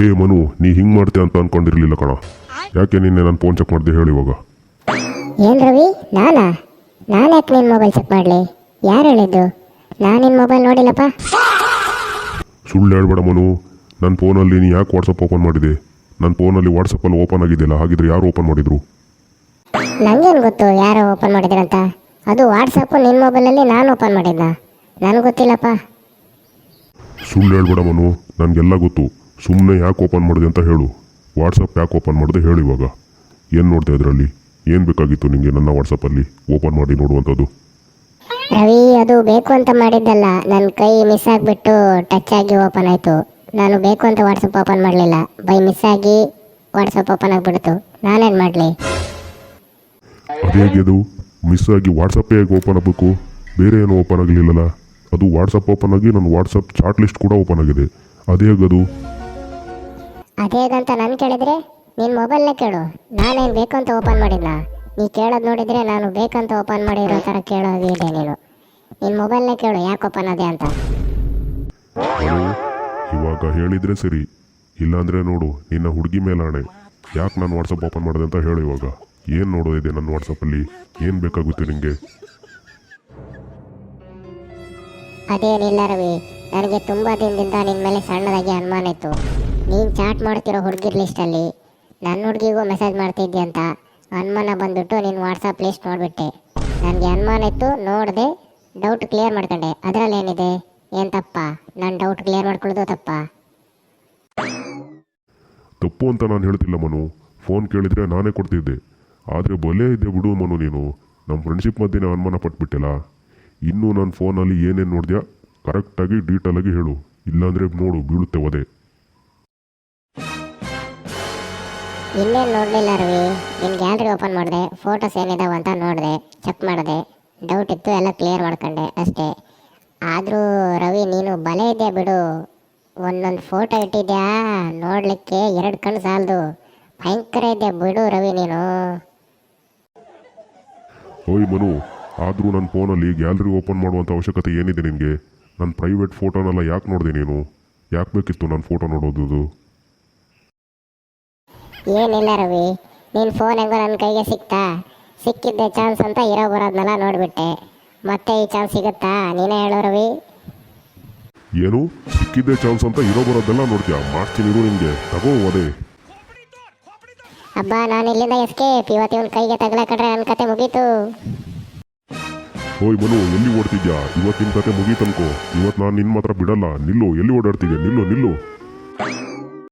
ಹೇ ಮನು, ನೀ ಹಿಂಗೆ ಮಾಡ್ತೀಯ ಅಂತ ಅನ್ಕೊಂಡಿರ್ಲಿಲ್ಲ ಕಣ. ಯಾಕೆ ನಿನ್ನೆ ನಾನು ಫೋನ್ ಚೆಕ್ ಮಾಡಿದೆ ಹೇಳಿ ಇವಾಗ. ಏನ್ ರವಿ, ನಾನು ಯಾಕೆ ನಿನ್ನ ಮೊಬೈಲ್ ಚೆಕ್ ಮಾಡಲಿ? ಯಾರು ಹೇಳಿದ್ದು? ನಾನು ನಿನ್ನ ಮೊಬೈಲ್ ನೋಡಿಲ್ಲಪ್ಪ. ಸುಳ್ಳು ಹೇಳ್ಬೇಡ ಮನು. ನನ್ನ ಫೋನಲ್ಲಿ ನೀ ಯಾಕೆ ವಾಟ್ಸಪ್ ಓಪನ್ ಮಾಡಿದೆ? ನನ್ನ ಫೋನಲ್ಲಿ ವಾಟ್ಸಪ್ಪಲ್ಲಿ ಓಪನ್ ಆಗಿದೆಯಲ್ಲ, ಹಾಗಿದ್ರೆ ಯಾರು ಓಪನ್ ಮಾಡಿದ್ರು? ನಂಗೇನು ಗೊತ್ತು ಯಾರು ಓಪನ್ ಮಾಡಿದ್ರಂತ? ಅದು ವಾಟ್ಸಪ್ಪು ನಿನ್ನ ಮೊಬೈಲಲ್ಲಿ ನಾನು ಓಪನ್ ಮಾಡಿದ್ದ, ನನಗೆ ಗೊತ್ತಿಲ್ಲಪ್ಪ. ಸುಳ್ಳು ಹೇಳ್ಬೇಡ ಮನು, ನನಗೆಲ್ಲ ಗೊತ್ತು. ಸುಮ್ಮನೆ ಯಾಕೆ ಓಪನ್ ಮಾಡಿದೆ ಅಂತ ಹೇಳು. ವಾಟ್ಸಪ್ ಯಾಕೆ ಓಪನ್ ಮಾಡಿದೆ ಹೇಳು ಇವಾಗ. ಏನು ನೋಡಿದೆ ಅದರಲ್ಲಿ? ಏನು ಬೇಕಾಗಿತ್ತು ನಿಮಗೆ ನನ್ನ ವಾಟ್ಸಪ್ಪಲ್ಲಿ ಓಪನ್ ಮಾಡಿ ನೋಡುವಂಥದ್ದು? ರವಿ, ಅದು ಬೇಕು ಅಂತ ಮಾಡಿದ್ದಲ್ಲ. ನನ್ನ ಕೈ ಮಿಸ್ ಆಗಿಬಿಟ್ಟು ಟಚ್ ಆಗಿ ಓಪನ್ ಆಯಿತು. ನಾನು ಬೇಕು ಅಂತ ವಾಟ್ಸಪ್ ಓಪನ್ ಮಾಡಲಿಲ್ಲ, ಬೈ ಮಿಸ್ ಆಗಿ ವಾಟ್ಸಪ್ ಓಪನ್ ಆಗಿಬಿಡ್ತು. ನಾನೇನು ಮಾಡಲಿ? ಅದೇಗೆ ಅದು ಮಿಸ್ ಆಗಿ ವಾಟ್ಸಪ್ಪೇ ಹೇಗೆ ಓಪನ್ ಆಗಬೇಕು? ಬೇರೆ ಏನೋ ಓಪನ್ ಆಗಲಿಲ್ಲಲ್ಲ. ಅದು ವಾಟ್ಸಪ್ ಓಪನ್ ಆಗಿ ನನ್ನ ವಾಟ್ಸಪ್ ಚಾಟ್ ಲಿಸ್ಟ್ ಕೂಡ ಓಪನ್ ಆಗಿದೆ. ಅದೇ ಹೇಗದು? ಅದೇಗಂತ ನಾನು ಕೇಳಿದರೆ ನಿನ್ನ ಮೊಬೈಲ್ನೇ ಕೇಳು. ನಾನೇನು ಬೇಕು ಅಂತ ಓಪನ್ ಮಾಡಿದ್ನ? ನೀ ಕೇಳೋದು ನೋಡಿದರೆ ನಾನು ಬೇಕಂತ ಓಪನ್ ಮಾಡಿರೋ ಥರ ಕೇಳೋದಿದೆ. ನೀನು ನಿನ್ನ ಮೊಬೈಲ್ನೇ ಕೇಳು ಯಾಕೆ ಓಪನ್ ಅದೇ ಅಂತ. ಇವಾಗ ಹೇಳಿದರೆ ಸರಿ, ಇಲ್ಲಾಂದರೆ ನೋಡು ನಿನ್ನ ಹುಡುಗಿ ಮೇಲಾಣೆ. ಯಾಕೆ ನಾನು ವಾಟ್ಸಪ್ ಓಪನ್ ಮಾಡಿದೆ ಅಂತ ಹೇಳು ಇವಾಗ. ಏನು ನೋಡೋದಿದೆ ನನ್ನ ವಾಟ್ಸಪ್ಪಲ್ಲಿ? ಏನು ಬೇಕಾಗುತ್ತೆ ನಿನಗೆ? ಅದೇನಿಲ್ಲ ರವಿ, ನನಗೆ ತುಂಬ ದಿನದಿಂದ ನಿನ್ನ ಮೇಲೆ ಸಣ್ಣದಾಗಿ ಅನುಮಾನ ಇತ್ತು. ನೀನು ಚಾಟ್ ಮಾಡ್ತಿರೋ ಹುಡುಗಿರ್ ಲಿಸ್ಟಲ್ಲಿ ನನ್ನ ಹುಡುಗಿಗೂ ಮೆಸೇಜ್ ಮಾಡ್ತಿದ್ದೆ ಅಂತ ಅನುಮಾನ ಬಂದುಬಿಟ್ಟು ನಿನ್ನ ವಾಟ್ಸಪ್ ಲಿಸ್ಟ್ ನೋಡಿಬಿಟ್ಟೆ. ನನಗೆ ಅನುಮಾನ ಇತ್ತು, ನೋಡಿದೆ, ಡೌಟ್ ಕ್ಲಿಯರ್ ಮಾಡ್ಕೊಂಡೆ. ಅದರಲ್ಲಿ ಏನಿದೆ? ಏನು ತಪ್ಪ? ನಾನು ಡೌಟ್ ಕ್ಲಿಯರ್ ಮಾಡ್ಕೊಳ್ಳೋದು ತಪ್ಪ? ತಪ್ಪು ಅಂತ ನಾನು ಹೇಳ್ತಿಲ್ಲ ಮನು. ಫೋನ್ ಕೇಳಿದರೆ ನಾನೇ ಕೊಡ್ತಿದ್ದೆ. ಆದರೆ ಬಲೆ ಇದೆ ಬಿಡು ಮನು. ನೀನು ನಮ್ಮ ಫ್ರೆಂಡ್ಶಿಪ್ ಮಧ್ಯೆ ಅನುಮಾನ ಪಟ್ಬಿಟ್ಟಿಲ್ಲ. ಇನ್ನೂ ನನ್ನ ಫೋನಲ್ಲಿ ಏನೇನು ನೋಡಿದ್ಯಾ ಕರೆಕ್ಟಾಗಿ ಡೀಟೇಲಾಗಿ ಹೇಳು, ಇಲ್ಲಾಂದರೆ ನೋಡು ಬೀಳುತ್ತೆ ಒದೆ. ಇನ್ನೇನು ನೋಡಲಿಲ್ಲ ರವಿ, ನಿನ್ನ ಗ್ಯಾಲರಿ ಓಪನ್ ಮಾಡಿದೆ, ಫೋಟೋಸ್ ಏನಿದಾವೆ ಅಂತ ನೋಡಿದೆ, ಚೆಕ್ ಮಾಡಿದೆ, ಡೌಟ್ ಇತ್ತು, ಎಲ್ಲ ಕ್ಲಿಯರ್ ಮಾಡ್ಕೊಂಡೆ ಅಷ್ಟೇ. ಆದರೂ ರವಿ, ನೀನು ಬಲೆ ಇದೆಯಾ ಬಿಡು. ಒಂದೊಂದು ಫೋಟೋ ಇಟ್ಟಿದ್ಯಾ ನೋಡಲಿಕ್ಕೆ 2 ಕಣ್ಣು ಸಾಲದು. ಭಯಂಕರ ಇದೆಯಾ ಬಿಡು ರವಿ ನೀನು. ಓಯ್ ಮನು, ಆದರೂ ನನ್ನ ಫೋನಲ್ಲಿ ಗ್ಯಾಲರಿ ಓಪನ್ ಮಾಡುವಂಥ ಅವಶ್ಯಕತೆ ಏನಿದೆ ನಿನಗೆ? ನನ್ನ ಪ್ರೈವೇಟ್ ಫೋಟೋನೆಲ್ಲ ಯಾಕೆ ನೋಡಿದೆ ನೀನು? ಯಾಕೆ ಬೇಕಿತ್ತು ನನ್ನ ಫೋಟೋ ನೋಡೋದು? ಏನಿಲ್ಲ ರವಿ, ನಿನ್ನ ಫೋನ್ ಹೆಂಗೋ ನನ್ನ ಕೈಗೆ ಸಿಕ್ಕಿದ್ದೆ ಚಾನ್ಸ್ ಅಂತ ಇರೋ ಬರೋದನ್ನೆಲ್ಲ ನೋಡಿಬಿಟ್ಟೆ. ಮತ್ತೆ ಈ ಚಾನ್ಸ್ ಸಿಗುತ್ತಾ? ನೀನೇ ಹೇಳು ರವಿ. ಏನು ಸಿಕ್ಕಿದ್ದೆ ಚಾನ್ಸ್ ಅಂತ ಇರೋ ಬರೋದೆಲ್ಲ ನೋಡ್ತೀಯಾ? ಮಾಡ್ತೀನಿ ನಿನಗೆ, ತಗೋ ಅದೇ. ಅಬ್ಬಾ, ನಾನು ಇಲ್ಲಿಂದ ಎಸ್ಕೇಪ್. ಇವತ್ತು ಇವನ ಕೈಗೆ ತಗಲಾಕಟ್ರೆ ನನ್ನ ಕತೆ ಮುಗೀತು. ಓಯ್ ಮನು, ಎಲ್ಲಿ ಓಡ್ತಿದ್ಯಾ? ಇವತ್ತಿನ ಕತೆ ಮುಗೀತನ್ಕೋ. ಇವತ್ತು ನಾನು ನಿನ್ನ ಮಾತ್ರ ಬಿಡಲ್ಲ. ನಿಲ್ಲು, ಎಲ್ಲಿ ಓಡಾಡ್ತಿದ್ಯಾ? ನಿಲ್ಲು.